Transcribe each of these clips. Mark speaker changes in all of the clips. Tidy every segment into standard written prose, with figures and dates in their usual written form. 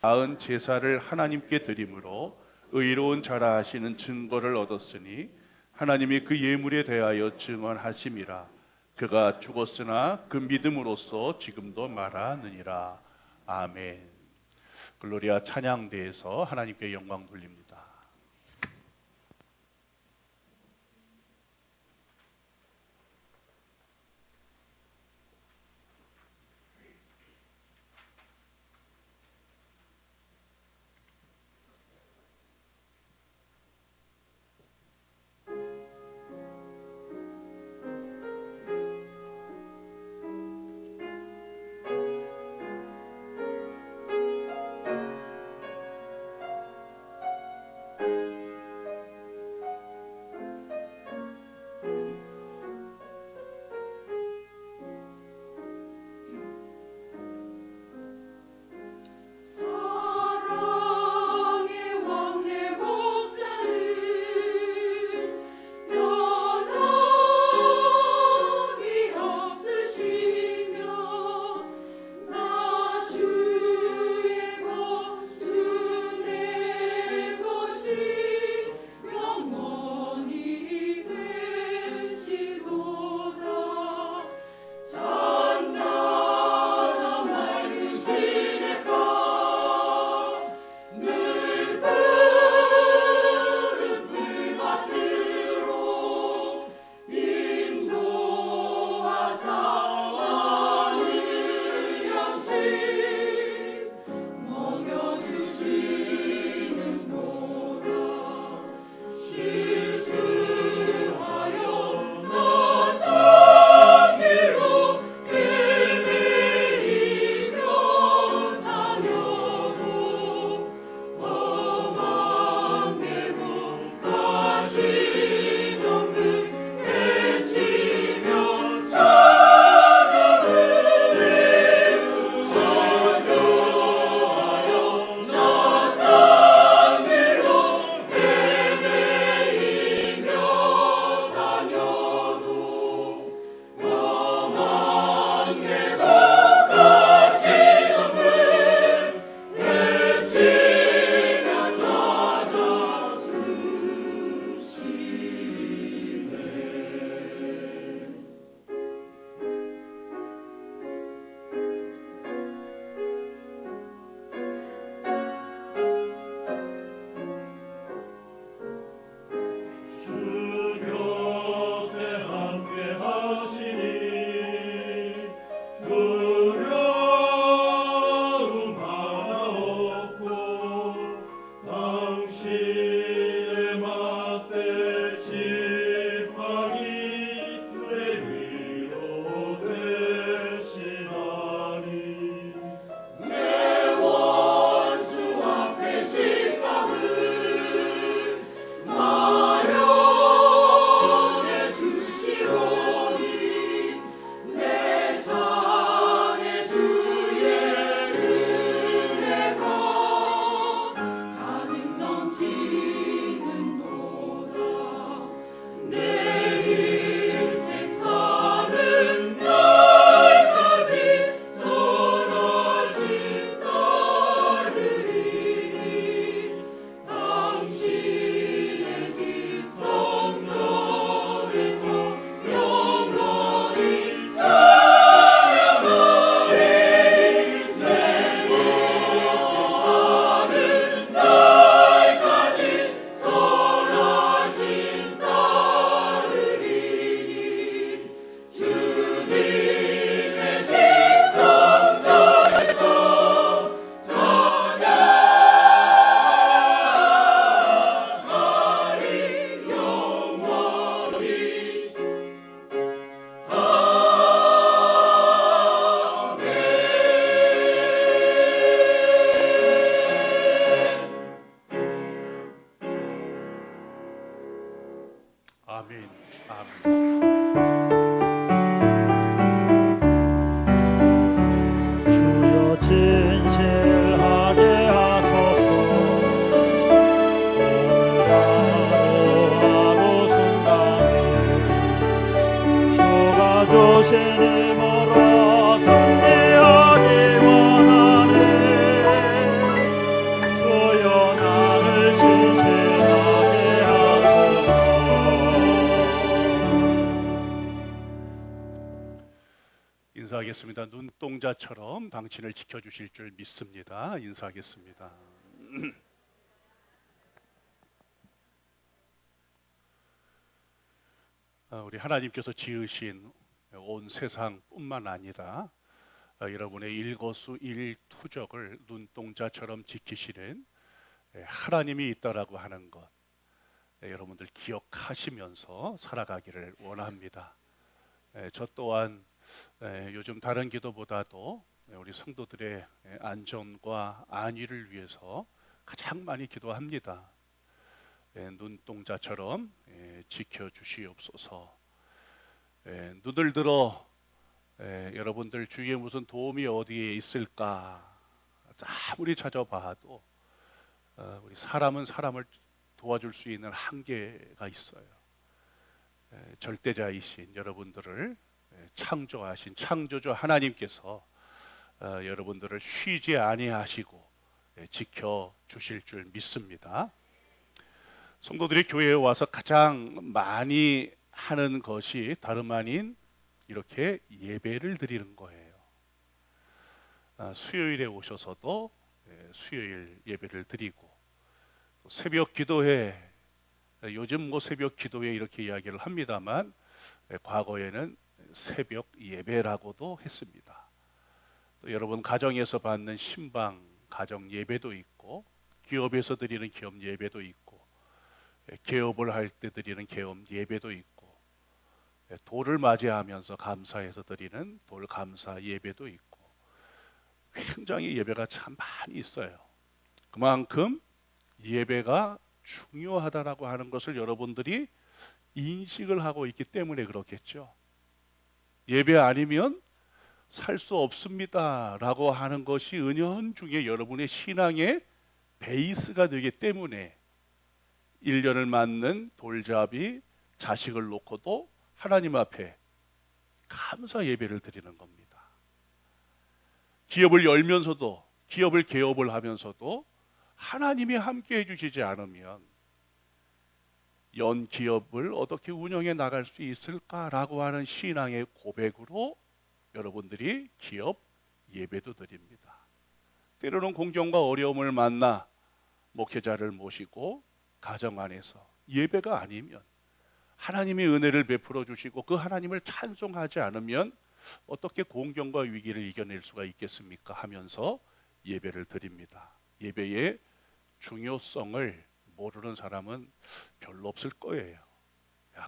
Speaker 1: 나은 제사를 하나님께 드림으로 의로운 자라 하시는 증거를 얻었으니 하나님이 그 예물에 대하여 증언하심이라. 그가 죽었으나 그 믿음으로써 지금도 말하느니라. 아멘. 글로리아 찬양대에서 하나님께 영광 돌립니다.
Speaker 2: 조신임으로 승리하기 원하네.
Speaker 1: 눈동자처럼 당신을 지켜주실 줄 믿습니다. 인사하겠습니다. 우리 하나님께서 지으신 온 세상뿐만 아니라 여러분의 일거수일투족을 눈동자처럼 지키시는 하나님이 있다라고 하는 것, 여러분들 기억하시면서 살아가기를 원합니다. 저 또한 요즘 다른 기도보다도 우리 성도들의 안전과 안위를 위해서 가장 많이 기도합니다. 눈동자처럼 지켜주시옵소서. 눈을 들어 여러분들 주위에 무슨 도움이 어디에 있을까 아무리 찾아봐도 우리 사람은 사람을 도와줄 수 있는 한계가 있어요. 절대자이신 여러분들을 창조하신 창조주 하나님께서 여러분들을 쉬지 아니하시고 지켜주실 줄 믿습니다. 성도들이 교회에 와서 가장 많이 하는 것이 다름 아닌 이렇게 예배를 드리는 거예요. 수요일에 오셔서도 수요일 예배를 드리고, 새벽 기도회, 요즘 새벽 기도회 이렇게 이야기를 합니다만 과거에는 새벽 예배라고도 했습니다. 또 여러분 가정에서 받는 신방 가정 예배도 있고, 기업에서 드리는 기업 예배도 있고, 개업을 할 때 드리는 개업 예배도 있고, 돌을 맞이하면서 감사해서 드리는 돌 감사 예배도 있고, 굉장히 예배가 참 많이 있어요. 그만큼 예배가 중요하다라고 하는 것을 여러분들이 인식을 하고 있기 때문에 그렇겠죠. 예배 아니면 살 수 없습니다라고 하는 것이 은연중에 여러분의 신앙의 베이스가 되기 때문에 1년을 맞는 돌잡이 자식을 놓고도 하나님 앞에 감사 예배를 드리는 겁니다. 기업을 열면서도, 기업을 개업을 하면서도 하나님이 함께 해주시지 않으면 연기업을 어떻게 운영해 나갈 수 있을까라고 하는 신앙의 고백으로 여러분들이 기업 예배도 드립니다. 때로는 공경과 어려움을 만나 목회자를 모시고 가정 안에서 예배가 아니면, 하나님의 은혜를 베풀어 주시고 그 하나님을 찬송하지 않으면 어떻게 공경과 위기를 이겨낼 수가 있겠습니까? 하면서 예배를 드립니다. 예배의 중요성을 모르는 사람은 별로 없을 거예요.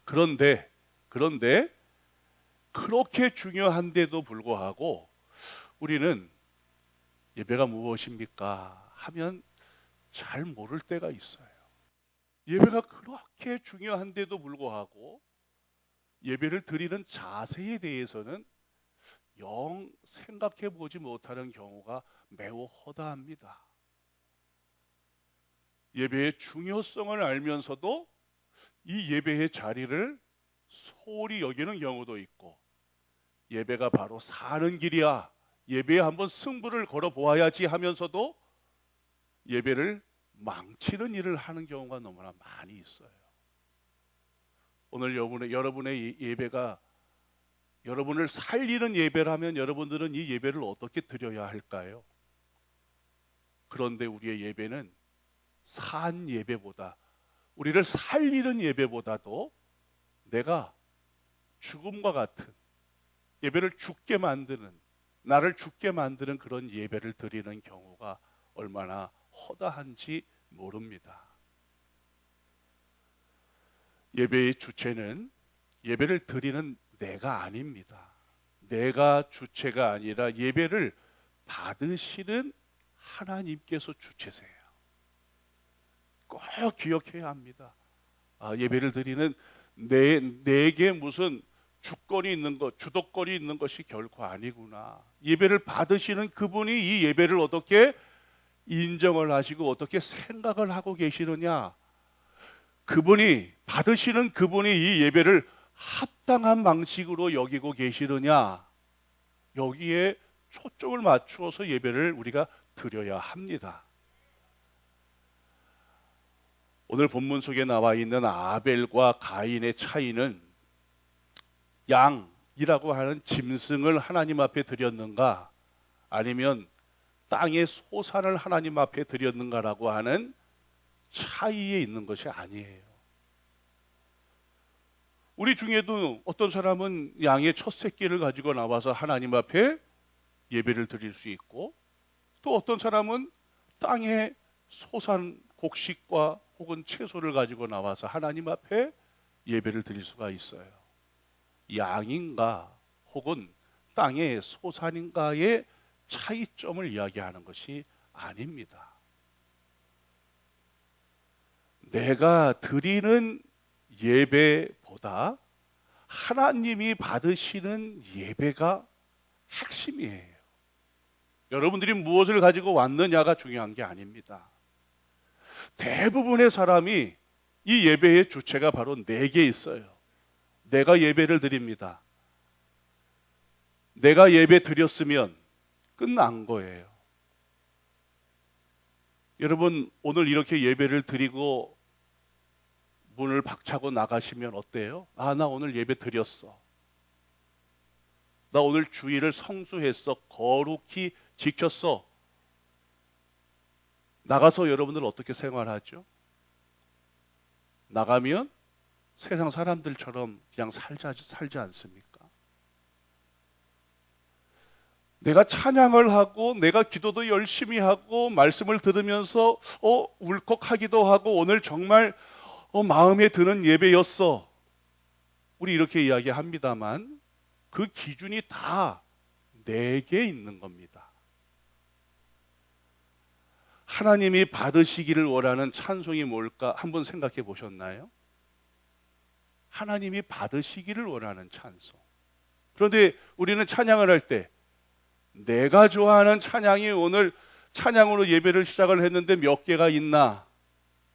Speaker 1: 그런데 그렇게 중요한데도 불구하고 우리는 예배가 무엇입니까? 하면 잘 모를 때가 있어요. 예배가 그렇게 중요한데도 불구하고 예배를 드리는 자세에 대해서는 영 생각해 보지 못하는 경우가 매우 허다합니다. 예배의 중요성을 알면서도 이 예배의 자리를 소홀히 여기는 경우도 있고, 예배가 바로 사는 길이야, 예배에 한번 승부를 걸어 보아야지 하면서도 예배를 망치는 일을 하는 경우가 너무나 많이 있어요. 오늘 여러분의 예배가 여러분을 살리는 예배라면 여러분들은 이 예배를 어떻게 드려야 할까요? 그런데 우리의 예배는 산 예배보다, 우리를 살리는 예배보다도 내가 죽음과 같은, 예배를 죽게 만드는, 나를 죽게 만드는 그런 예배를 드리는 경우가 얼마나 허다한지 모릅니다. 예배의 주체는 예배를 드리는 내가 아닙니다. 내가 주체가 아니라 예배를 받으시는 하나님께서 주체세요. 꼭 기억해야 합니다. 예배를 드리는 내게 무슨 주권이 있는 것, 주도권이 있는 것이 결코 아니구나. 예배를 받으시는 그분이 이 예배를 어떻게 인정을 하시고 어떻게 생각을 하고 계시느냐, 그분이 받으시는 그분이 이 예배를 합당한 방식으로 여기고 계시느냐, 여기에 초점을 맞추어서 예배를 우리가 드려야 합니다. 오늘 본문 속에 나와 있는 아벨과 가인의 차이는 양이라고 하는 짐승을 하나님 앞에 드렸는가, 아니면 땅의 소산을 하나님 앞에 드렸는가라고 하는 차이에 있는 것이 아니에요. 우리 중에도 어떤 사람은 양의 첫 새끼를 가지고 나와서 하나님 앞에 예배를 드릴 수 있고, 또 어떤 사람은 땅의 소산 곡식과 혹은 채소를 가지고 나와서 하나님 앞에 예배를 드릴 수가 있어요. 양인가 혹은 땅의 소산인가의 차이점을 이야기하는 것이 아닙니다. 내가 드리는 예배보다 하나님이 받으시는 예배가 핵심이에요. 여러분들이 무엇을 가지고 왔느냐가 중요한 게 아닙니다. 대부분의 사람이 이 예배의 주체가 바로 내게 있어요. 내가 예배를 드립니다. 내가 예배 드렸으면 끝난 거예요. 여러분, 오늘 이렇게 예배를 드리고 문을 박차고 나가시면 어때요? 아, 나 오늘 예배 드렸어. 나 오늘 주일을 성수했어. 거룩히 지켰어. 나가서 여러분들 어떻게 생활하죠? 나가면 세상 사람들처럼 그냥 살지 않습니까? 내가 찬양을 하고 내가 기도도 열심히 하고 말씀을 들으면서 울컥하기도 하고 오늘 정말 마음에 드는 예배였어. 우리 이렇게 이야기합니다만 그 기준이 다 내게 있는 겁니다. 하나님이 받으시기를 원하는 찬송이 뭘까 한번 생각해 보셨나요? 하나님이 받으시기를 원하는 찬송. 그런데 우리는 찬양을 할 때 내가 좋아하는 찬양이 오늘 찬양으로 예배를 시작을 했는데 몇 개가 있나?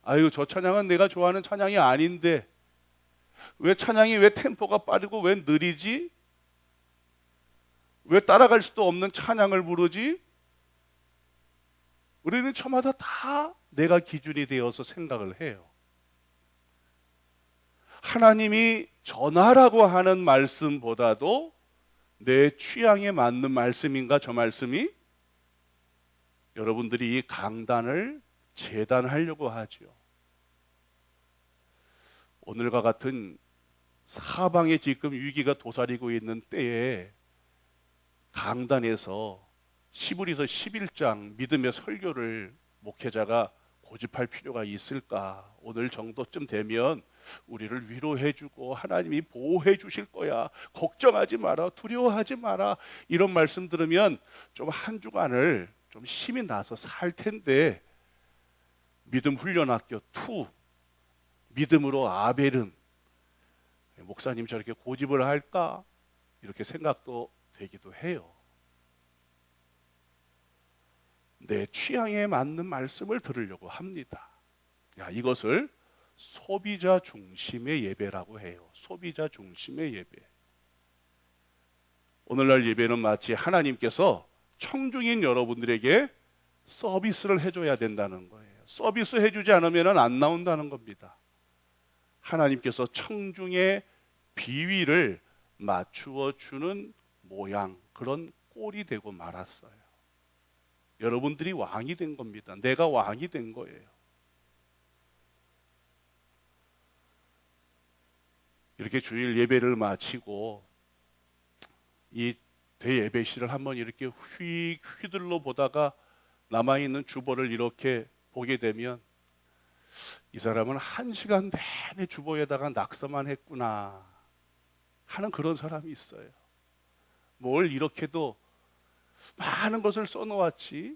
Speaker 1: 아유, 저 찬양은 내가 좋아하는 찬양이 아닌데 왜 찬양이 왜 템포가 빠르고 왜 느리지? 왜 따라갈 수도 없는 찬양을 부르지? 우리는 저마다 다 내가 기준이 되어서 생각을 해요. 하나님이 전하라고 하는 말씀보다도 내 취향에 맞는 말씀인가 저 말씀이? 여러분들이 이 강단을 재단하려고 하죠. 오늘과 같은 사방에 지금 위기가 도사리고 있는 때에 강단에서 시브리서 11장 믿음의 설교를 목회자가 고집할 필요가 있을까? 오늘 정도쯤 되면 우리를 위로해주고 하나님이 보호해 주실 거야. 걱정하지 마라. 두려워하지 마라. 이런 말씀 들으면 좀 한 주간을 좀 힘이 나서 살 텐데 믿음 훈련학교 2 믿음으로 아벨은 목사님 저렇게 고집을 할까? 이렇게 생각도 되기도 해요. 내 취향에 맞는 말씀을 들으려고 합니다. 이것을 소비자 중심의 예배라고 해요. 소비자 중심의 예배. 오늘날 예배는 마치 하나님께서 청중인 여러분들에게 서비스를 해줘야 된다는 거예요. 서비스 해주지 않으면 안 나온다는 겁니다. 하나님께서 청중의 비위를 맞추어 주는 모양, 그런 꼴이 되고 말았어요. 여러분들이 왕이 된 겁니다. 내가 왕이 된 거예요. 이렇게 주일 예배를 마치고 이 대예배실을 한번 이렇게 휘둘러 보다가 남아있는 주보를 이렇게 보게 되면 이 사람은 1시간 내내 주보에다가 낙서만 했구나 하는 그런 사람이 있어요. 뭘 이렇게도 많은 것을 써놓았지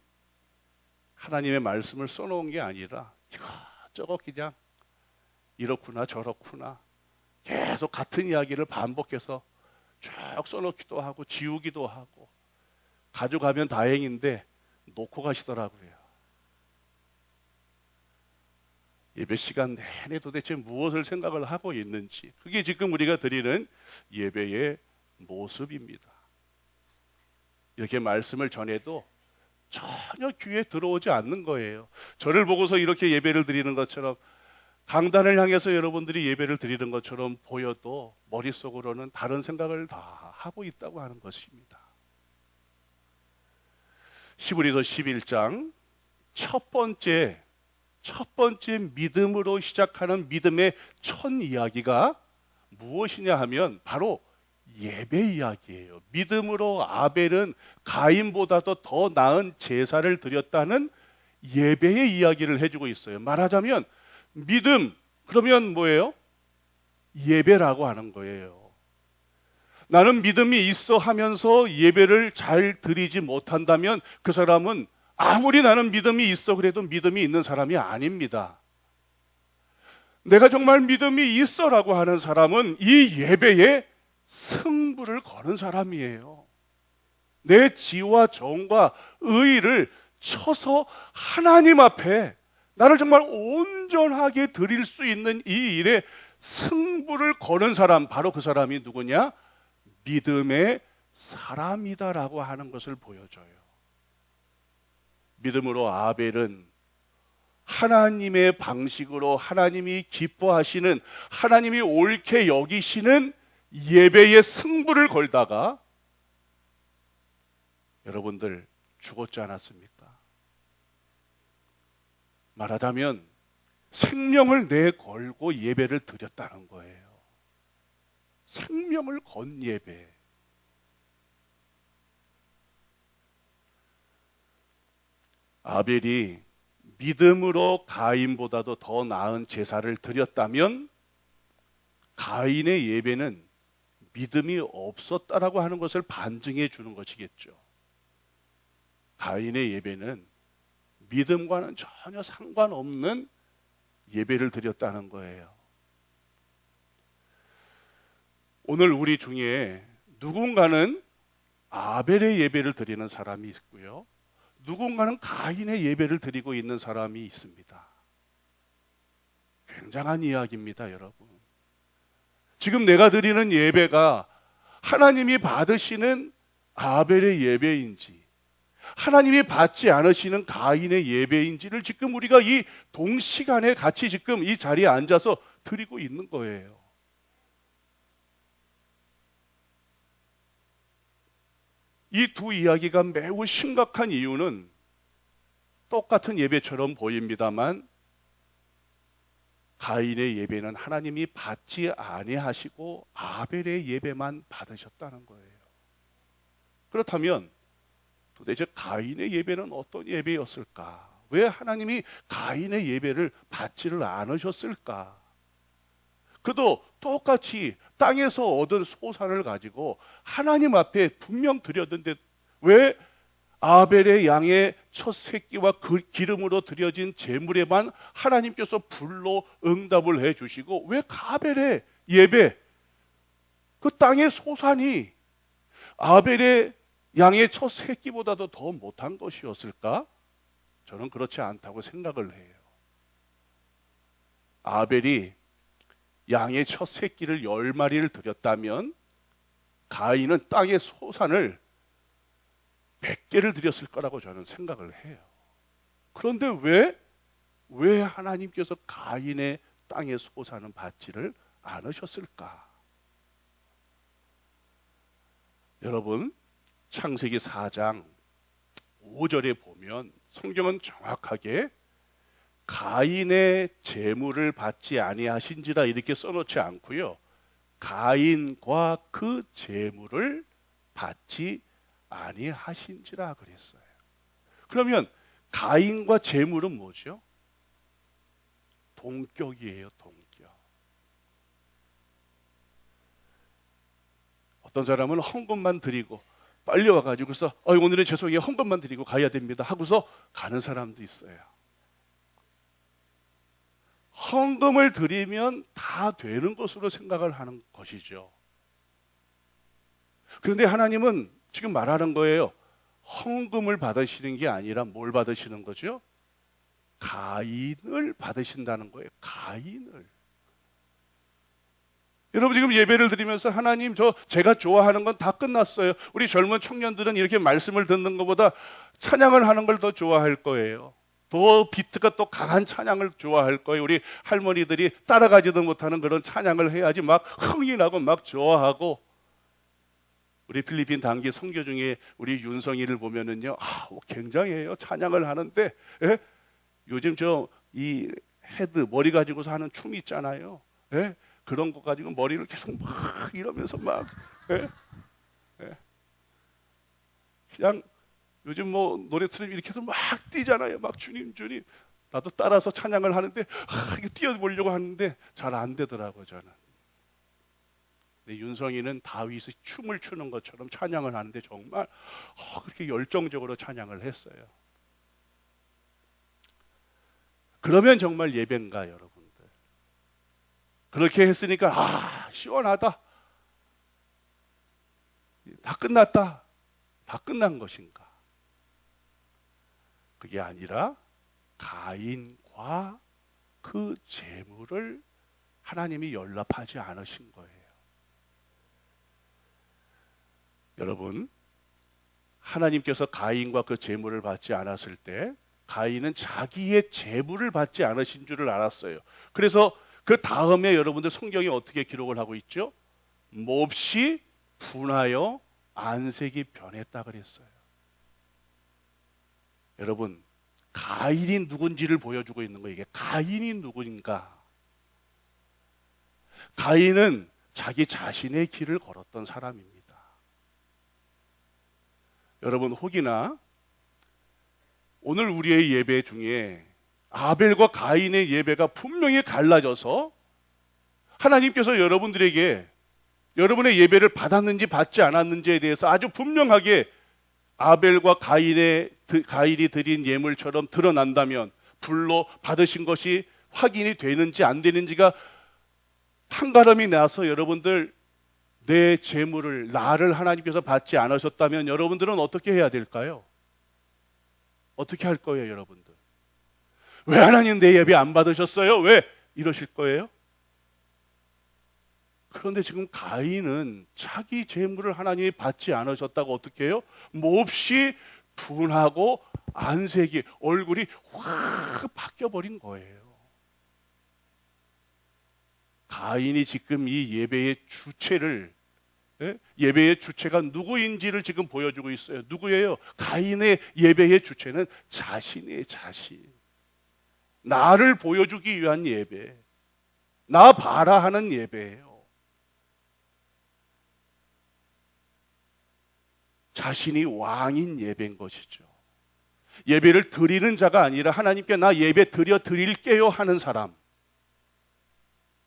Speaker 1: 하나님의 말씀을 써놓은 게 아니라 이것저것 그냥 이렇구나 저렇구나 계속 같은 이야기를 반복해서 쭉 써놓기도 하고 지우기도 하고 가져가면 다행인데 놓고 가시더라고요. 예배 시간 내내 도대체 무엇을 생각을 하고 있는지, 그게 지금 우리가 드리는 예배의 모습입니다. 이렇게 말씀을 전해도 전혀 귀에 들어오지 않는 거예요. 저를 보고서 이렇게 예배를 드리는 것처럼, 강단을 향해서 여러분들이 예배를 드리는 것처럼 보여도 머릿속으로는 다른 생각을 다 하고 있다고 하는 것입니다. 히브리서 11장 첫 번째 믿음으로 시작하는 믿음의 첫 이야기가 무엇이냐 하면 바로 예배 이야기예요. 믿음으로 아벨은 가인보다도 더 나은 제사를 드렸다는 예배의 이야기를 해주고 있어요. 말하자면 믿음 그러면 뭐예요? 예배라고 하는 거예요. 나는 믿음이 있어 하면서 예배를 잘 드리지 못한다면 그 사람은 아무리 나는 믿음이 있어 그래도 믿음이 있는 사람이 아닙니다. 내가 정말 믿음이 있어라고 하는 사람은 이 예배에 승부를 거는 사람이에요. 내 지와 정과 의를 쳐서 하나님 앞에 나를 정말 온전하게 드릴 수 있는 이 일에 승부를 거는 사람, 바로 그 사람이 누구냐? 믿음의 사람이다라고 하는 것을 보여줘요. 믿음으로 아벨은 하나님의 방식으로 하나님이 기뻐하시는, 하나님이 옳게 여기시는 예배의 승부를 걸다가 여러분들 죽었지 않았습니까? 말하자면 생명을 내걸고 예배를 드렸다는 거예요. 생명을 건 예배. 아벨이 믿음으로 가인보다도 더 나은 제사를 드렸다면 가인의 예배는 믿음이 없었다라고 하는 것을 반증해 주는 것이겠죠. 가인의 예배는 믿음과는 전혀 상관없는 예배를 드렸다는 거예요. 오늘 우리 중에 누군가는 아벨의 예배를 드리는 사람이 있고요. 누군가는 가인의 예배를 드리고 있는 사람이 있습니다. 굉장한 이야기입니다, 여러분. 지금 내가 드리는 예배가 하나님이 받으시는 아벨의 예배인지 하나님이 받지 않으시는 가인의 예배인지를 지금 우리가 이 동시간에 같이 지금 이 자리에 앉아서 드리고 있는 거예요. 이 두 이야기가 매우 심각한 이유는 똑같은 예배처럼 보입니다만 가인의 예배는 하나님이 받지 아니하시고 아벨의 예배만 받으셨다는 거예요. 그렇다면 도대체 가인의 예배는 어떤 예배였을까? 왜 하나님이 가인의 예배를 받지를 않으셨을까? 그도 똑같이 땅에서 얻은 소산을 가지고 하나님 앞에 분명 드렸는데 왜 아벨의 양의 첫 새끼와 그 기름으로 드려진 제물에만 하나님께서 불로 응답을 해주시고 왜 가벨의 예배, 그 땅의 소산이 아벨의 양의 첫 새끼보다도 더 못한 것이었을까? 저는 그렇지 않다고 생각을 해요. 아벨이 양의 첫 새끼를 10마리를 드렸다면 가인은 땅의 소산을 100개를 드렸을 거라고 저는 생각을 해요. 그런데 왜 하나님께서 가인의 땅의 소산은 받지를 않으셨을까? 여러분, 창세기 4장 5절에 보면 성경은 정확하게 가인의 제물을 받지 아니하신지라 이렇게 써놓지 않고요. 가인과 그 제물을 받지 아니하신지라 그랬어요. 그러면 가인과 제물은 뭐죠? 동격이에요, 동격. 어떤 사람은 헌금만 드리고 빨리 와가지고서 오늘은 죄송해요, 헌금만 드리고 가야 됩니다 하고서 가는 사람도 있어요. 헌금을 드리면 다 되는 것으로 생각을 하는 것이죠. 그런데 하나님은 지금 말하는 거예요. 헌금을 받으시는 게 아니라 뭘 받으시는 거죠? 가인을 받으신다는 거예요. 가인을. 여러분 지금 예배를 드리면서 하나님 제가 좋아하는 건 다 끝났어요. 우리 젊은 청년들은 이렇게 말씀을 듣는 것보다 찬양을 하는 걸 더 좋아할 거예요. 더 비트가 또 강한 찬양을 좋아할 거예요. 우리 할머니들이 따라가지도 못하는 그런 찬양을 해야지 막 흥이 나고 막 좋아하고, 우리 필리핀 단기 선교 중에 우리 윤성이를 보면은요, 굉장해요. 찬양을 하는데, 예? 요즘 이 헤드 머리 가지고서 하는 춤 있잖아요. 예? 그런 거 가지고 머리를 계속 막 이러면서 막, 예? 예? 그냥 요즘 뭐 노래 틀으면 이렇게 해서 막 뛰잖아요. 막 주님 주님. 나도 따라서 찬양을 하는데 이렇게 뛰어보려고 하는데 잘 안 되더라고요. 저는. 근데 윤성이는 다윗이 춤을 추는 것처럼 찬양을 하는데 정말 그렇게 열정적으로 찬양을 했어요. 그러면 정말 예배인가 여러분들? 그렇게 했으니까 시원하다. 다 끝났다. 다 끝난 것인가? 그게 아니라 가인과 그 재물을 하나님이 연락하지 않으신 거예요. 여러분, 하나님께서 가인과 그 재물을 받지 않았을 때 가인은 자기의 재물을 받지 않으신 줄을 알았어요. 그래서 그 다음에 여러분들 성경이 어떻게 기록을 하고 있죠? 몹시 분하여 안색이 변했다 그랬어요. 여러분, 가인이 누군지를 보여주고 있는 거예요. 이게 가인이 누구인가? 가인은 자기 자신의 길을 걸었던 사람입니다. 여러분, 혹이나 오늘 우리의 예배 중에 아벨과 가인의 예배가 분명히 갈라져서 하나님께서 여러분들에게 여러분의 예배를 받았는지 받지 않았는지에 대해서 아주 분명하게 아벨과 가인이 드린 예물처럼 드러난다면, 불로 받으신 것이 확인이 되는지 안 되는지가 한가름이 나서 여러분들 내 재물을 나를 하나님께서 받지 않으셨다면 여러분들은 어떻게 해야 될까요? 어떻게 할 거예요, 여러분들? 왜 하나님 내 예배 안 받으셨어요? 왜? 이러실 거예요? 그런데 지금 가인은 자기 재물을 하나님이 받지 않으셨다고 어떻게 해요? 몹시 분하고 안색이, 얼굴이 확 바뀌어버린 거예요. 가인이 지금 이 예배의 주체를, 예배의 주체가 누구인지를 지금 보여주고 있어요. 누구예요? 가인의 예배의 주체는 자신의 자신. 나를 보여주기 위한 예배. 나 봐라 하는 예배예요. 자신이 왕인 예배인 것이죠. 예배를 드리는 자가 아니라 하나님께 나 예배 드릴게요 하는 사람.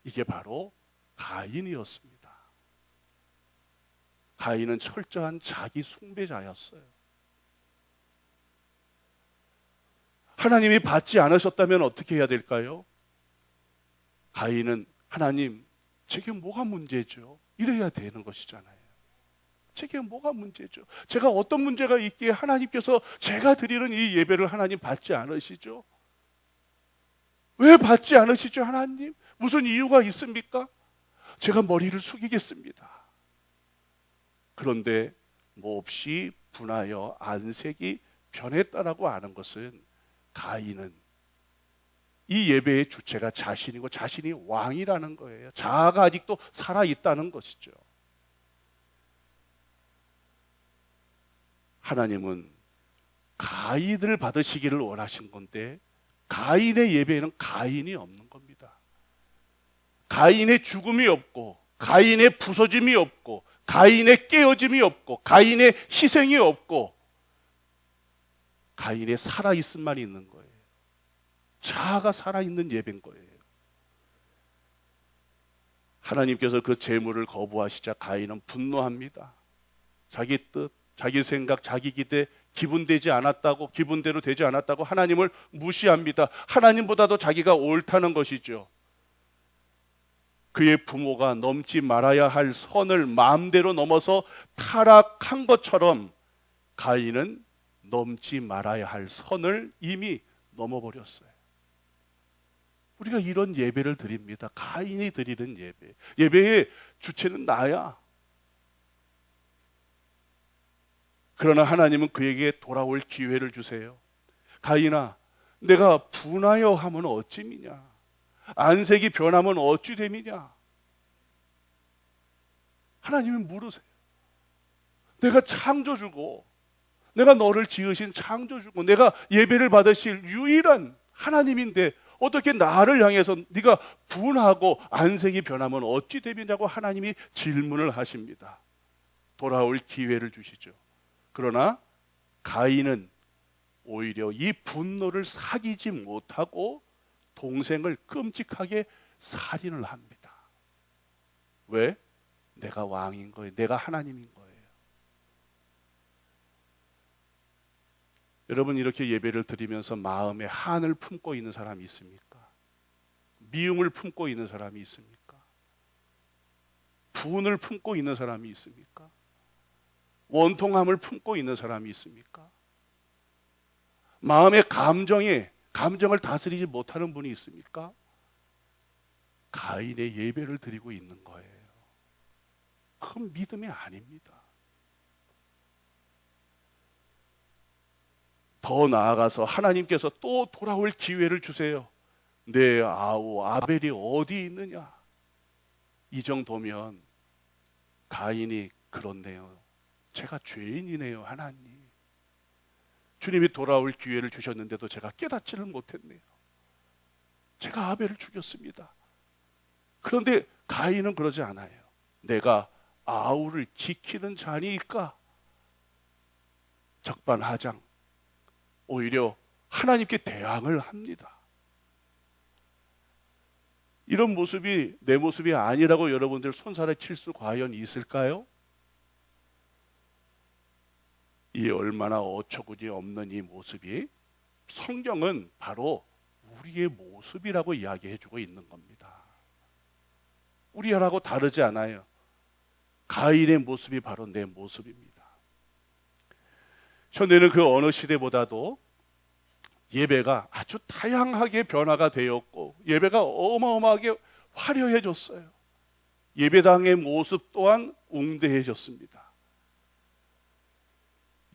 Speaker 1: 이게 바로 가인이었습니다. 가인은 철저한 자기 숭배자였어요. 하나님이 받지 않으셨다면 어떻게 해야 될까요? 가인은 하나님, 제게 뭐가 문제죠? 이래야 되는 것이잖아요. 제게 뭐가 문제죠? 제가 어떤 문제가 있기에 하나님께서 제가 드리는 이 예배를 하나님 받지 않으시죠? 왜 받지 않으시죠, 하나님? 무슨 이유가 있습니까? 제가 머리를 숙이겠습니다. 그런데 몹시 분하여 안색이 변했다라고 하는 것은 가인은 이 예배의 주체가 자신이고 자신이 왕이라는 거예요. 자아가 아직도 살아있다는 것이죠. 하나님은 가인을 받으시기를 원하신 건데 가인의 예배에는 가인이 없는 겁니다. 가인의 죽음이 없고 가인의 부서짐이 없고 가인의 깨어짐이 없고 가인의 희생이 없고 가인의 살아있음만 있는 거예요. 자아가 살아있는 예배인 거예요. 하나님께서 그 재물을 거부하시자 가인은 분노합니다. 자기 뜻, 자기 생각, 자기 기대, 기분대로 되지 않았다고 하나님을 무시합니다. 하나님보다도 자기가 옳다는 것이죠. 그의 부모가 넘지 말아야 할 선을 마음대로 넘어서 타락한 것처럼 가인은 넘지 말아야 할 선을 이미 넘어버렸어요. 우리가 이런 예배를 드립니다. 가인이 드리는 예배. 예배의 주체는 나야. 그러나 하나님은 그에게 돌아올 기회를 주세요. 가인아, 내가 분하여 하면 어찌미냐? 안색이 변하면 어찌 됨이냐? 하나님은 물으세요. 내가 창조주고 내가 너를 지으신 창조주고 내가 예배를 받으실 유일한 하나님인데 어떻게 나를 향해서 네가 분하고 안색이 변하면 어찌 되느냐고 하나님이 질문을 하십니다. 돌아올 기회를 주시죠. 그러나 가인은 오히려 이 분노를 사귀지 못하고 동생을 끔찍하게 살인을 합니다. 왜? 내가 왕인 거예요. 내가 하나님인 거예요. 여러분, 이렇게 예배를 드리면서 마음에 한을 품고 있는 사람이 있습니까? 미움을 품고 있는 사람이 있습니까? 분을 품고 있는 사람이 있습니까? 원통함을 품고 있는 사람이 있습니까? 마음의 감정을 다스리지 못하는 분이 있습니까? 가인의 예배를 드리고 있는 거예요. 그건 믿음이 아닙니다. 더 나아가서 하나님께서 또 돌아올 기회를 주세요. 내 아우 아벨이 어디 있느냐? 이 정도면 가인이 그렇네요. 제가 죄인이네요, 하나님. 주님이 돌아올 기회를 주셨는데도 제가 깨닫지를 못했네요. 제가 아벨을 죽였습니다. 그런데 가인은 그러지 않아요. 내가 아우를 지키는 자니까 적반하장. 오히려 하나님께 대항을 합니다. 이런 모습이 내 모습이 아니라고 여러분들 손살에 칠 수 과연 있을까요? 이 얼마나 어처구니 없는 이 모습이 성경은 바로 우리의 모습이라고 이야기해주고 있는 겁니다. 우리하고 다르지 않아요. 가인의 모습이 바로 내 모습입니다. 현대는 그 어느 시대보다도 예배가 아주 다양하게 변화가 되었고 예배가 어마어마하게 화려해졌어요. 예배당의 모습 또한 웅대해졌습니다.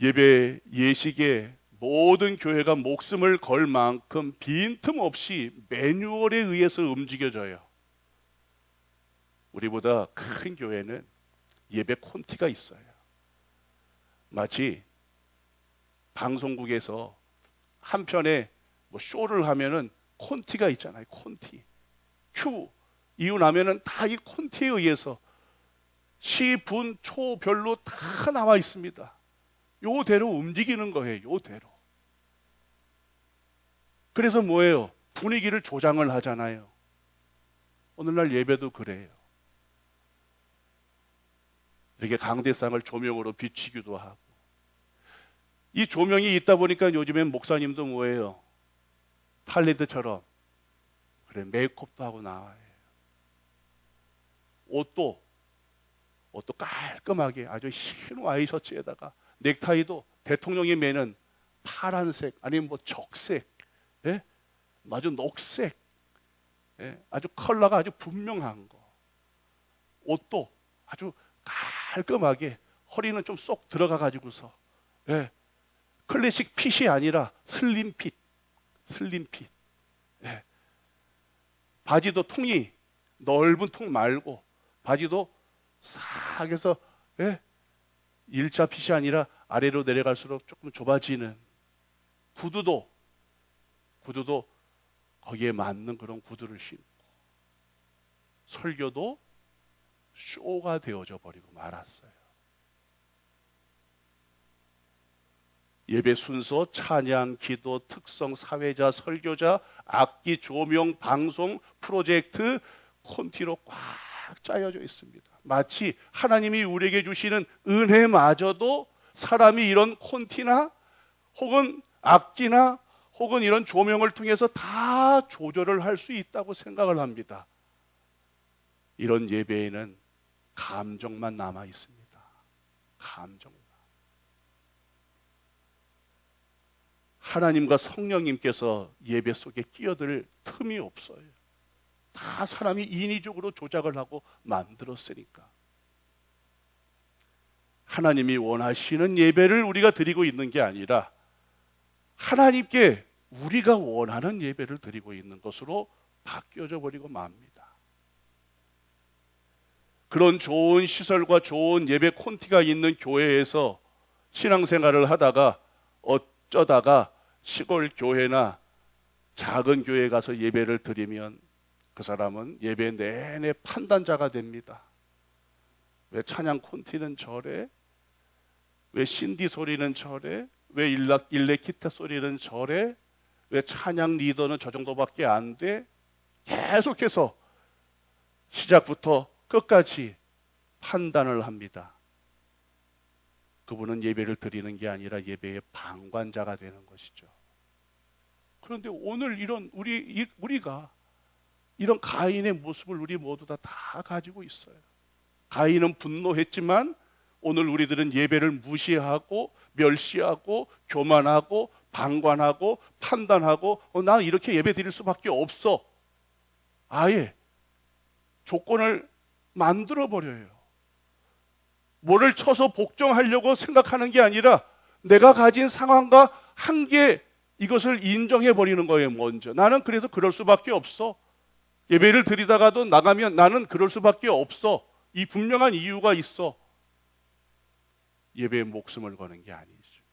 Speaker 1: 예배 예식에 모든 교회가 목숨을 걸 만큼 빈틈없이 매뉴얼에 의해서 움직여져요. 우리보다 큰 교회는 예배 콘티가 있어요. 마치 방송국에서 한편에 뭐 쇼를 하면은 콘티가 있잖아요. 콘티. 큐 이후 나면은 다 이 콘티에 의해서 시, 분, 초 별로 다 나와 있습니다. 요대로 움직이는 거예요. 요대로. 그래서 뭐예요? 분위기를 조장을 하잖아요. 오늘날 예배도 그래요. 이렇게 강대상을 조명으로 비추기도 하고 이 조명이 있다 보니까 요즘엔 목사님도 뭐예요? 탈레드처럼 그래 메이크업도 하고 나와요. 옷도 깔끔하게 아주 흰 와이셔츠에다가 넥타이도 대통령이 매는 파란색 아니면 뭐 적색, 예? 아주 녹색, 예? 아주 컬러가 아주 분명한 거. 옷도 아주 깔끔하게 허리는 좀 쏙 들어가 가지고서, 예? 클래식 핏이 아니라 슬림 핏. 예. 바지도 통이 넓은 통 말고 바지도 싹 해서, 예? 일자 핏이 아니라 아래로 내려갈수록 조금 좁아지는 구두도 거기에 맞는 그런 구두를 신고 설교도 쇼가 되어져 버리고 말았어요. 예배 순서, 찬양, 기도, 특성, 사회자, 설교자, 악기, 조명, 방송, 프로젝트, 콘티로 꽉 짜여져 있습니다. 마치 하나님이 우리에게 주시는 은혜마저도 사람이 이런 콘티나 혹은 악기나 혹은 이런 조명을 통해서 다 조절을 할 수 있다고 생각을 합니다. 이런 예배에는 감정만 남아 있습니다. 감정만. 하나님과 성령님께서 예배 속에 끼어들 틈이 없어요. 다 사람이 인위적으로 조작을 하고 만들었으니까. 하나님이 원하시는 예배를 우리가 드리고 있는 게 아니라 하나님께 우리가 원하는 예배를 드리고 있는 것으로 바뀌어져 버리고 맙니다. 그런 좋은 시설과 좋은 예배 콘티가 있는 교회에서 신앙생활을 하다가 어쩌다가 시골 교회나 작은 교회에 가서 예배를 드리면 그 사람은 예배 내내 판단자가 됩니다. 왜 찬양 콘티는 저래? 왜 신디 소리는 저래? 왜 일렉 기타 소리는 저래? 왜 찬양 리더는 저 정도밖에 안 돼? 계속해서 시작부터 끝까지 판단을 합니다. 그분은 예배를 드리는 게 아니라 예배의 방관자가 되는 것이죠. 그런데 오늘 이런 우리가 이런 가인의 모습을 우리 모두 다 가지고 있어요. 가인은 분노했지만 오늘 우리들은 예배를 무시하고 멸시하고 교만하고 방관하고 판단하고 나 이렇게 예배 드릴 수밖에 없어. 아예 조건을 만들어 버려요. 뭐를 쳐서 복종하려고 생각하는 게 아니라 내가 가진 상황과 한계, 이것을 인정해 버리는 거예요. 먼저 나는 그래서 그럴 수밖에 없어. 예배를 드리다가도 나가면 나는 그럴 수밖에 없어. 이 분명한 이유가 있어. 예배에 목숨을 거는 게 아니죠.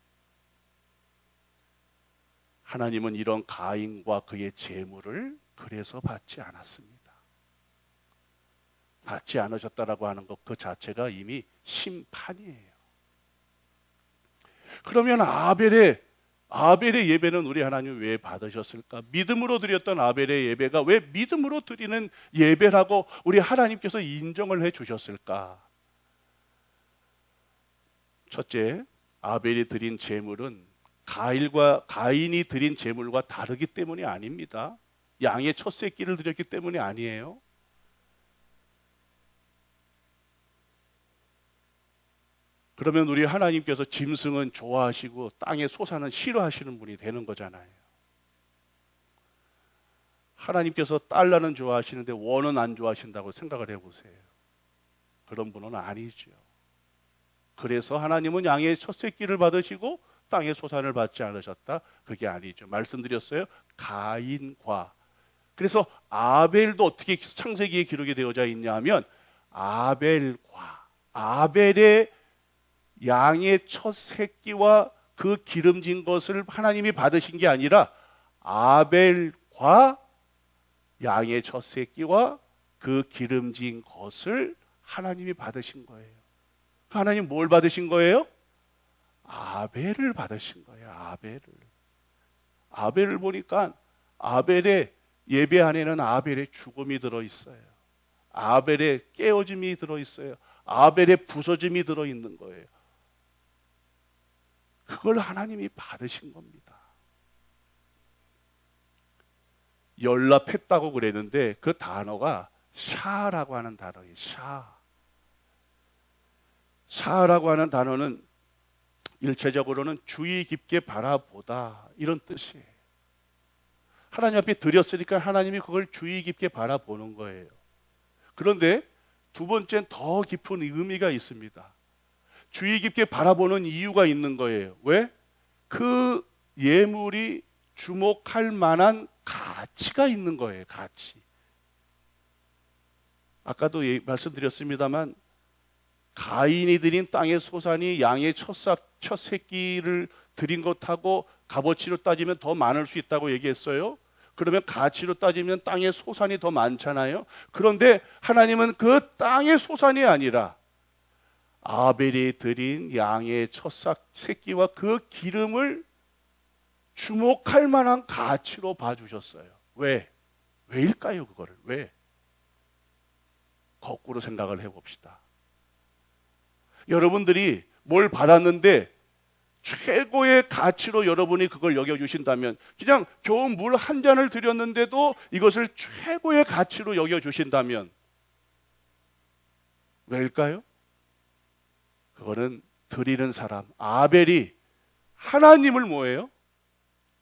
Speaker 1: 하나님은 이런 가인과 그의 재물을 그래서 받지 않았습니다. 받지 않으셨다라고 하는 것 그 자체가 이미 심판이에요. 그러면 아벨의 예배는 우리 하나님 왜 받으셨을까? 믿음으로 드렸던 아벨의 예배가 왜 믿음으로 드리는 예배라고 우리 하나님께서 인정을 해 주셨을까? 첫째, 아벨이 드린 제물은 가인이 드린 제물과 다르기 때문이 아닙니다. 양의 첫 새끼를 드렸기 때문이 아니에요. 그러면 우리 하나님께서 짐승은 좋아하시고 땅의 소사는 싫어하시는 분이 되는 거잖아요. 하나님께서 달러는 좋아하시는데 원은 안 좋아하신다고 생각을 해보세요. 그런 분은 아니죠. 그래서 하나님은 양의 첫 새끼를 받으시고 땅의 소산을 받지 않으셨다? 그게 아니죠. 말씀드렸어요. 가인과. 그래서 아벨도 어떻게 창세기에 기록이 되어져 있냐 하면 아벨의 양의 첫 새끼와 그 기름진 것을 하나님이 받으신 게 아니라 아벨과 양의 첫 새끼와 그 기름진 것을 하나님이 받으신 거예요. 하나님 뭘 받으신 거예요? 아벨을 받으신 거예요. 아벨을 보니까 아벨의 예배 안에는 아벨의 죽음이 들어있어요. 아벨의 깨어짐이 들어있어요. 아벨의 부서짐이 들어있는 거예요. 그걸 하나님이 받으신 겁니다. 연락했다고 그랬는데 그 단어가 샤라고 하는 단어예요. 샤라고 하는 단어는 일체적으로는 주의 깊게 바라보다 이런 뜻이에요. 하나님 앞에 드렸으니까 하나님이 그걸 주의 깊게 바라보는 거예요. 그런데 두 번째는 더 깊은 의미가 있습니다. 주의 깊게 바라보는 이유가 있는 거예요. 왜? 그 예물이 주목할 만한 가치가 있는 거예요. 가치. 아까도 말씀드렸습니다만 가인이 드린 땅의 소산이 양의 첫 새끼를 드린 것하고 값어치로 따지면 더 많을 수 있다고 얘기했어요. 그러면 가치로 따지면 땅의 소산이 더 많잖아요. 그런데 하나님은 그 땅의 소산이 아니라 아벨이 드린 양의 첫 새끼와 그 기름을 주목할 만한 가치로 봐주셨어요. 왜일까요? 그거를 왜? 거꾸로 생각을 해봅시다. 여러분들이 뭘 받았는데 최고의 가치로 여러분이 그걸 여겨주신다면, 그냥 겨우 물 한 잔을 드렸는데도 이것을 최고의 가치로 여겨주신다면 왜일까요? 그거는 드리는 사람 아벨이 하나님을 뭐예요?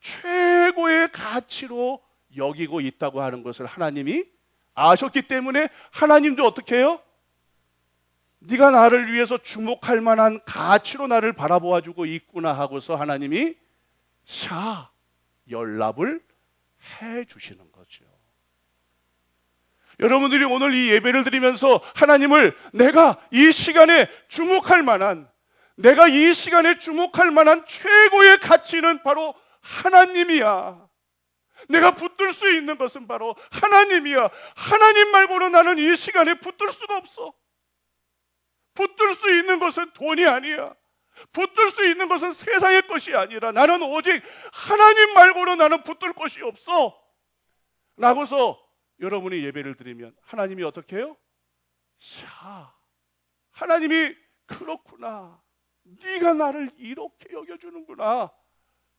Speaker 1: 최고의 가치로 여기고 있다고 하는 것을 하나님이 아셨기 때문에 하나님도 어떻게 해요? 네가 나를 위해서 주목할 만한 가치로 나를 바라보아주고 있구나 하고서 하나님이 연락을 해주시는 거죠. 여러분들이 오늘 이 예배를 드리면서 하나님을 내가 이 시간에 주목할 만한, 내가 이 시간에 주목할 만한 최고의 가치는 바로 하나님이야. 내가 붙들 수 있는 것은 바로 하나님이야. 하나님 말고는 나는 이 시간에 붙들 수가 없어. 붙들 수 있는 것은 돈이 아니야. 붙들 수 있는 것은 세상의 것이 아니라 나는 오직 하나님 말고는 나는 붙들 것이 없어 라고서 여러분이 예배를 드리면 하나님이 어떻게 해요? 자, 하나님이 그렇구나, 네가 나를 이렇게 여겨주는구나.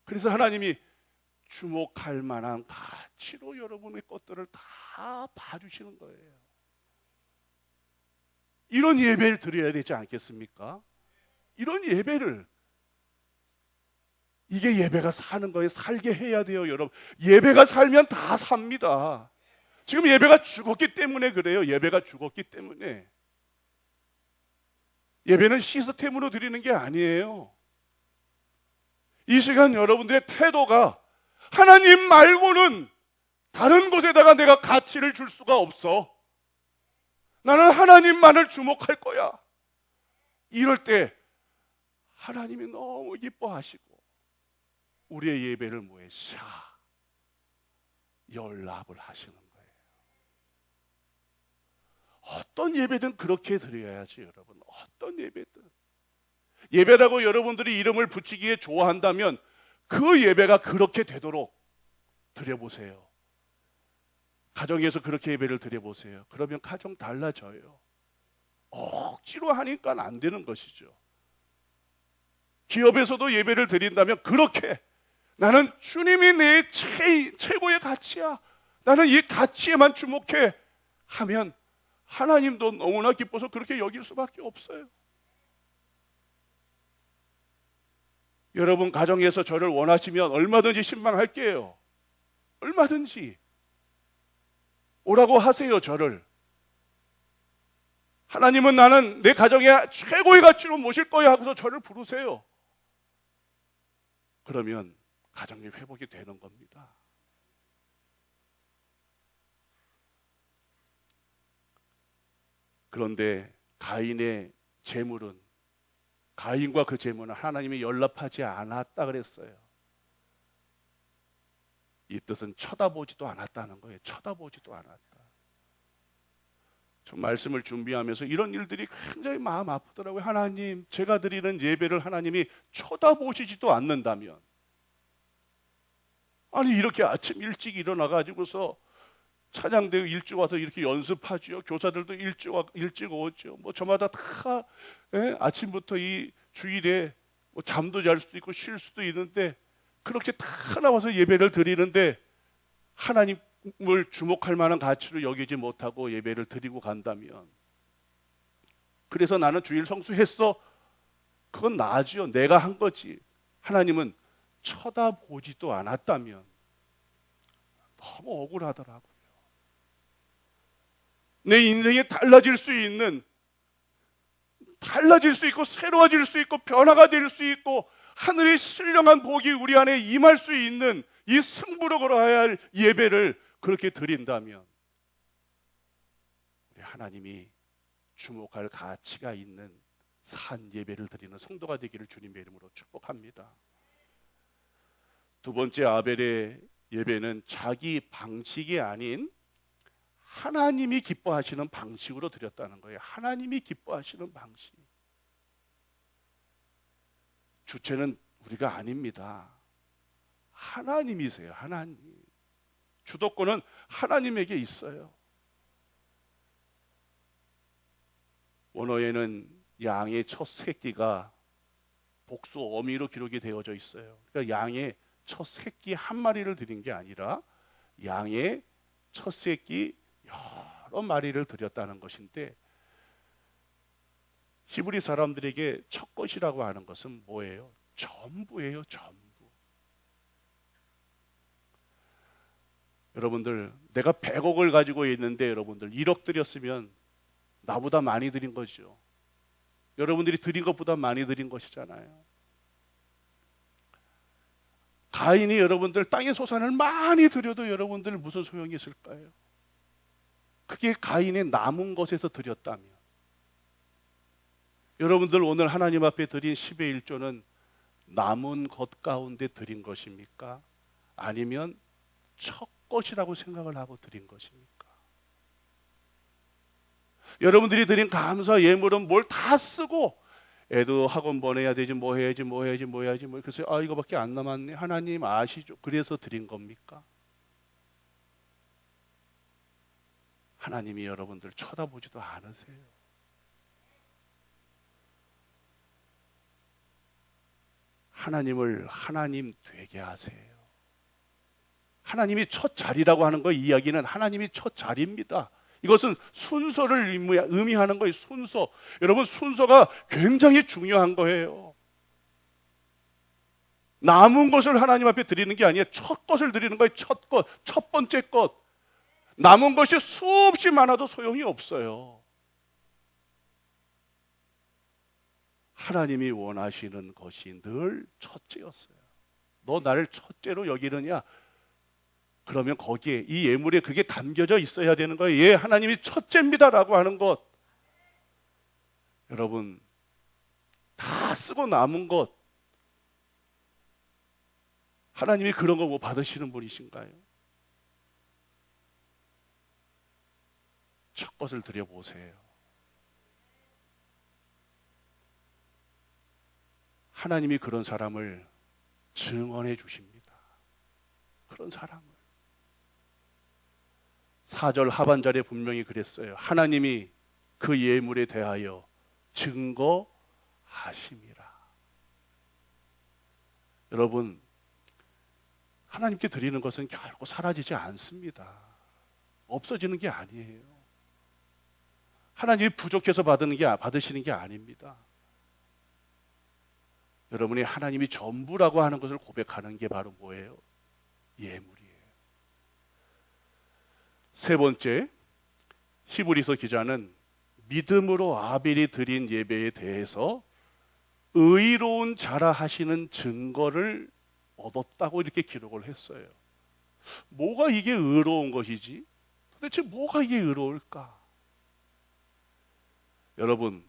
Speaker 1: 그래서 하나님이 주목할 만한 가치로 여러분의 것들을 다 봐주시는 거예요. 이런 예배를 드려야 되지 않겠습니까? 이런 예배를, 이게 예배가 사는 거에 살게 해야 돼요. 여러분, 예배가 살면 다 삽니다. 지금 예배가 죽었기 때문에 그래요. 예배가 죽었기 때문에. 예배는 시스템으로 드리는 게 아니에요. 이 시간 여러분들의 태도가 하나님 말고는 다른 곳에다가 내가 가치를 줄 수가 없어. 나는 하나님만을 주목할 거야. 이럴 때 하나님이 너무 기뻐하시고 우리의 예배를 뭐해? 연락을 하시는 거예요. 어떤 예배든 그렇게 드려야지 여러분. 어떤 예배든. 예배라고 여러분들이 이름을 붙이기에 좋아한다면 그 예배가 그렇게 되도록 드려보세요. 가정에서 그렇게 예배를 드려보세요. 그러면 가정 달라져요. 억지로 하니까 안 되는 것이죠. 기업에서도 예배를 드린다면 그렇게, 나는 주님이 내 최고의 가치야, 나는 이 가치에만 주목해 하면 하나님도 너무나 기뻐서 그렇게 여길 수밖에 없어요. 여러분 가정에서 저를 원하시면 얼마든지 신방할게요. 얼마든지 오라고 하세요. 저를. 하나님은 나는 내 가정의 최고의 가치로 모실 거야 하고서 저를 부르세요. 그러면 가정이 회복이 되는 겁니다. 그런데 가인의 재물은, 가인과 그 재물은 하나님이 연락하지 않았다 그랬어요. 이 뜻은 쳐다보지도 않았다는 거예요. 쳐다보지도 않았다. 저 말씀을 준비하면서 이런 일들이 굉장히 마음 아프더라고요. 하나님, 제가 드리는 예배를 하나님이 쳐다보시지도 않는다면, 아니 이렇게 아침 일찍 일어나가지고서 찬양대회 일찍 와서 이렇게 연습하죠. 교사들도 일찍 오죠. 뭐 저마다 다 아침부터 이 주일에 뭐 잠도 잘 수도 있고 쉴 수도 있는데 그렇게 다 나와서 예배를 드리는데 하나님을 주목할 만한 가치로 여기지 못하고 예배를 드리고 간다면, 그래서 나는 주일 성수했어, 그건 나죠. 내가 한 거지. 하나님은 쳐다보지도 않았다면 너무 억울하더라고요. 내 인생에 달라질 수 있고 새로워질 수 있고 변화가 될 수 있고 하늘의 신령한 복이 우리 안에 임할 수 있는 이 승부로 걸어야 할 예배를 그렇게 드린다면 우리 하나님이 주목할 가치가 있는 산 예배를 드리는 성도가 되기를 주님의 이름으로 축복합니다. 두 번째, 아벨의 예배는 자기 방식이 아닌 하나님이 기뻐하시는 방식으로 드렸다는 거예요. 하나님이 기뻐하시는 방식. 주체는 우리가 아닙니다. 하나님이세요. 하나님. 주도권은 하나님에게 있어요. 원어에는 양의 첫 새끼가 복수 어미로 기록이 되어져 있어요. 그러니까 양의 첫 새끼 한 마리를 드린 게 아니라 양의 첫 새끼 여러 마리를 드렸다는 것인데, 히브리 사람들에게 첫 것이라고 하는 것은 뭐예요? 전부예요. 전부. 여러분들, 내가 100억을 가지고 있는데 여러분들 1억 드렸으면 나보다 많이 드린 거죠. 여러분들이 드린 것보다 많이 드린 것이잖아요. 가인이 여러분들 땅의 소산을 많이 드려도 여러분들 무슨 소용이 있을까요? 그게 가인의 남은 것에서 드렸다면, 여러분들 오늘 하나님 앞에 드린 10의 1조는 남은 것 가운데 드린 것입니까? 아니면 첫 것이라고 생각을 하고 드린 것입니까? 여러분들이 드린 감사 예물은 뭘 다 쓰고, 애도 학원 보내야 되지, 뭐 해야지, 그래서 이거밖에 안 남았네, 하나님 아시죠? 그래서 드린 겁니까? 하나님이 여러분들 쳐다보지도 않으세요. 하나님을 하나님 되게 하세요. 하나님이 첫 자리라고 하는 거, 이야기는 하나님이 첫 자리입니다. 이것은 순서를 의미하는 거예요. 순서. 여러분, 순서가 굉장히 중요한 거예요. 남은 것을 하나님 앞에 드리는 게 아니에요. 첫 것을 드리는 거예요. 첫 것, 첫 번째 것. 남은 것이 수없이 많아도 소용이 없어요. 하나님이 원하시는 것이 늘 첫째였어요. 너 나를 첫째로 여기느냐? 그러면 거기에, 이 예물에 그게 담겨져 있어야 되는 거예요. 예, 하나님이 첫째입니다라고 하는 것. 여러분, 다 쓰고 남은 것, 하나님이 그런 거 뭐 받으시는 분이신가요? 첫 것을 드려보세요. 하나님이 그런 사람을 증언해 주십니다. 그런 사람을. 4절 하반절에 분명히 그랬어요. 하나님이 그 예물에 대하여 증거하심이라. 여러분, 하나님께 드리는 것은 결코 사라지지 않습니다. 없어지는 게 아니에요. 하나님이 부족해서 받으시는 게 아닙니다. 여러분이 하나님이 전부라고 하는 것을 고백하는 게 바로 뭐예요? 예물이에요. 세 번째, 히브리서 기자는 믿음으로 아벨이 드린 예배에 대해서 의로운 자라 하시는 증거를 얻었다고 이렇게 기록을 했어요. 뭐가 이게 의로운 것이지? 도대체 뭐가 이게 의로울까? 여러분,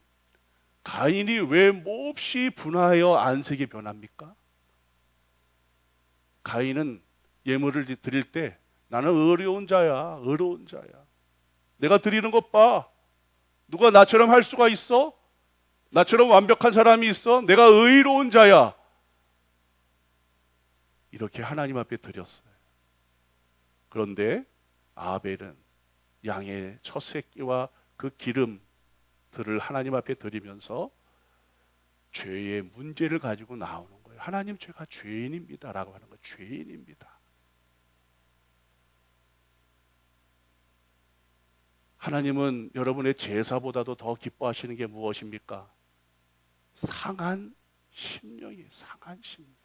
Speaker 1: 가인이 왜 몹시 분하여 안색이 변합니까? 가인은 예물을 드릴 때 나는 의로운 자야, 의로운 자야. 내가 드리는 것 봐. 누가 나처럼 할 수가 있어? 나처럼 완벽한 사람이 있어? 내가 의로운 자야. 이렇게 하나님 앞에 드렸어요. 그런데 아벨은 양의 첫 새끼와 그 기름들을 하나님 앞에 드리면서 죄의 문제를 가지고 나오는 거예요. 하나님, 제가 죄인입니다 라고 하는 거예요. 죄인입니다. 하나님은 여러분의 제사보다도 더 기뻐하시는 게 무엇입니까? 상한 심령이에요. 상한 심령.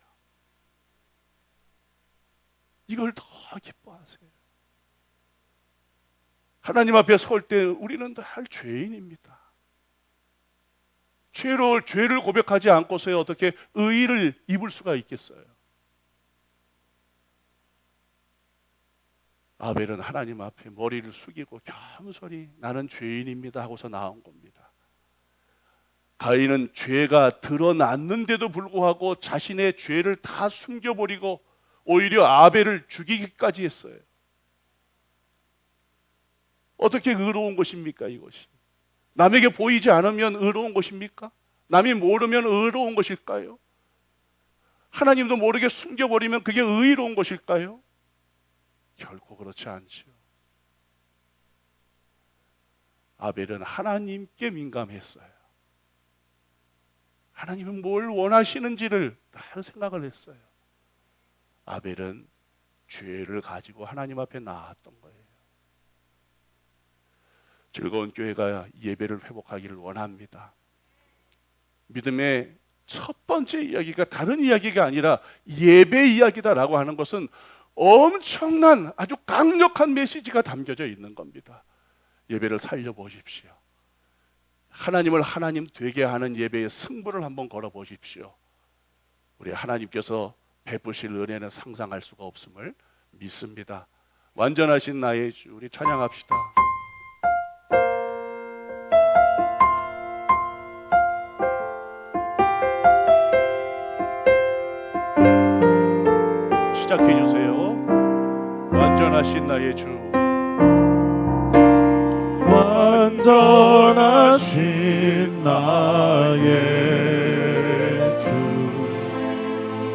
Speaker 1: 이걸 더 기뻐하세요. 하나님 앞에 설 때 우리는 다 죄인입니다. 죄를 고백하지 않고서야 어떻게 의의를 입을 수가 있겠어요? 아벨은 하나님 앞에 머리를 숙이고 겸손히 나는 죄인입니다 하고서 나온 겁니다. 가인은 죄가 드러났는데도 불구하고 자신의 죄를 다 숨겨버리고 오히려 아벨을 죽이기까지 했어요. 어떻게 의로운 것입니까, 이것이? 남에게 보이지 않으면 의로운 것입니까? 남이 모르면 의로운 것일까요? 하나님도 모르게 숨겨버리면 그게 의로운 것일까요? 결코 그렇지 않지요. 아벨은 하나님께 민감했어요. 하나님은 뭘 원하시는지를 다 생각을 했어요. 아벨은 죄를 가지고 하나님 앞에 나왔던 거예요. 즐거운 교회가 예배를 회복하기를 원합니다. 믿음의 첫 번째 이야기가 다른 이야기가 아니라 예배 이야기다라고 하는 것은 엄청난 아주 강력한 메시지가 담겨져 있는 겁니다. 예배를 살려보십시오. 하나님을 하나님 되게 하는 예배의 승부를 한번 걸어보십시오. 우리 하나님께서 베푸실 은혜는 상상할 수가 없음을 믿습니다. 완전하신 나의 주, 우리 찬양합시다. 시작해 주세요. 완전하신 나의 주,
Speaker 2: 완전하신 나의 주,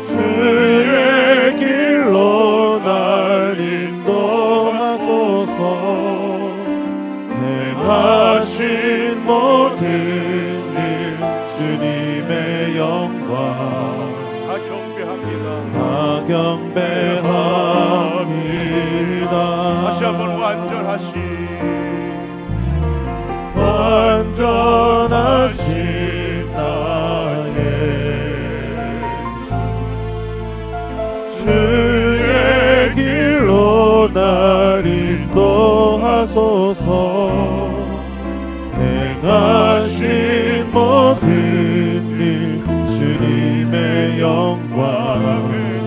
Speaker 2: 주의 길로 날 인도하소서. 행하신 모든 일 주님의 영광
Speaker 1: 다 경배합니다.
Speaker 2: 다 경배합니다.
Speaker 1: 다시 한번 완전하신
Speaker 2: 나의 주, 주의 길로 날 인도하소서. 행하신 모든 일 주님의 영광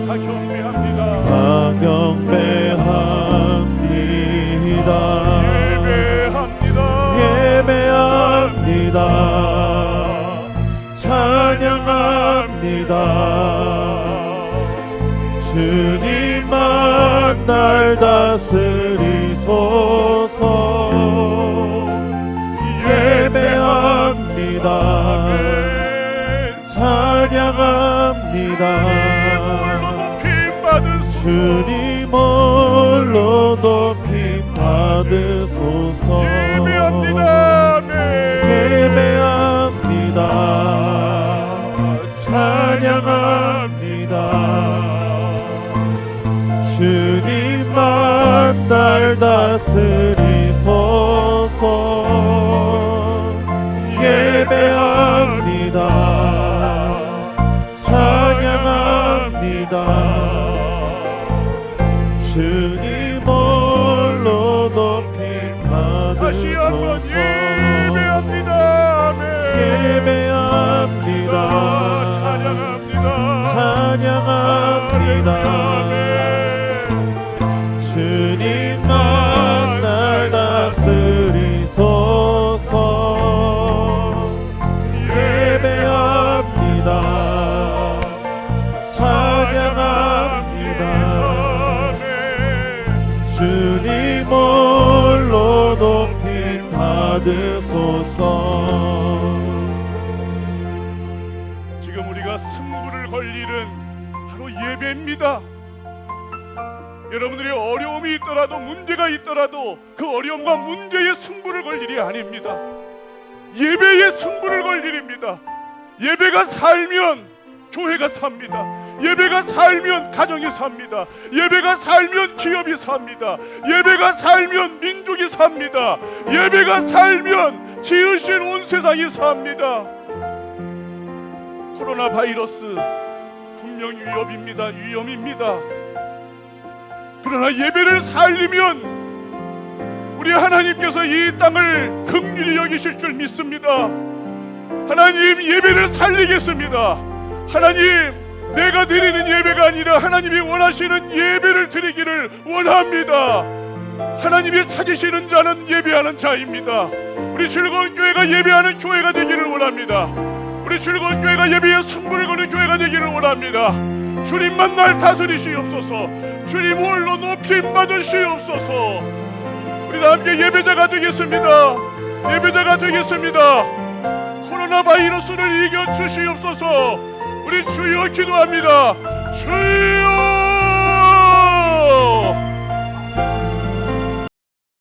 Speaker 1: 다 경배합니다.
Speaker 2: 다 경배합니다. 예배합니다. 찬양합니다. 주님만 날 다스리소서. 예배합니다. 찬양합니다. 주님 홀로 높임 받으소서. 예배합니다. 찬양합니다. 주님만 날 다스리소서. 예배합니다. 찬양합니다. 주님 홀로 높임 받으소서. 예배합니다. 찬양합니다. 주님만 날 다스리소서. 예배합니다. 찬양합니다. 주님 홀로 높임 받으소서.
Speaker 1: 지금 우리가 승부를 걸 일은 바로 예배입니다. 여러분들이 어려움이 있더라도 문제가 있더라도 그 어려움과 문제의 승부를 걸 일이 아닙니다. 예배의 승부를 걸 일입니다. 예배가 살면 교회가 삽니다. 예배가 살면 가정이 삽니다. 예배가 살면 기업이 삽니다. 예배가 살면 민족이 삽니다. 예배가 살면 지으신 온 세상이 삽니다. 코로나 바이러스 분명 위협입니다. 위험입니다. 그러나 예배를 살리면 우리 하나님께서 이 땅을 긍휼히 여기실 줄 믿습니다. 하나님, 예배를 살리겠습니다. 하나님, 내가 드리는 예배가 아니라 하나님이 원하시는 예배를 드리기를 원합니다. 하나님이 찾으시는 자는 예배하는 자입니다. 우리 즐거운 교회가 예배하는 교회가 되기를 원합니다. 우리 즐거운 교회가 예배에 승부를 거는 교회가 되기를 원합니다. 주님만 날 다스리시옵소서. 주님 홀로 높임 받으시옵소서. 우리 다 함께 예배자가 되겠습니다. 예배자가 되겠습니다. 코로나 바이러스를 이겨 주시옵소서. 우리 주여 기도합니다. 주여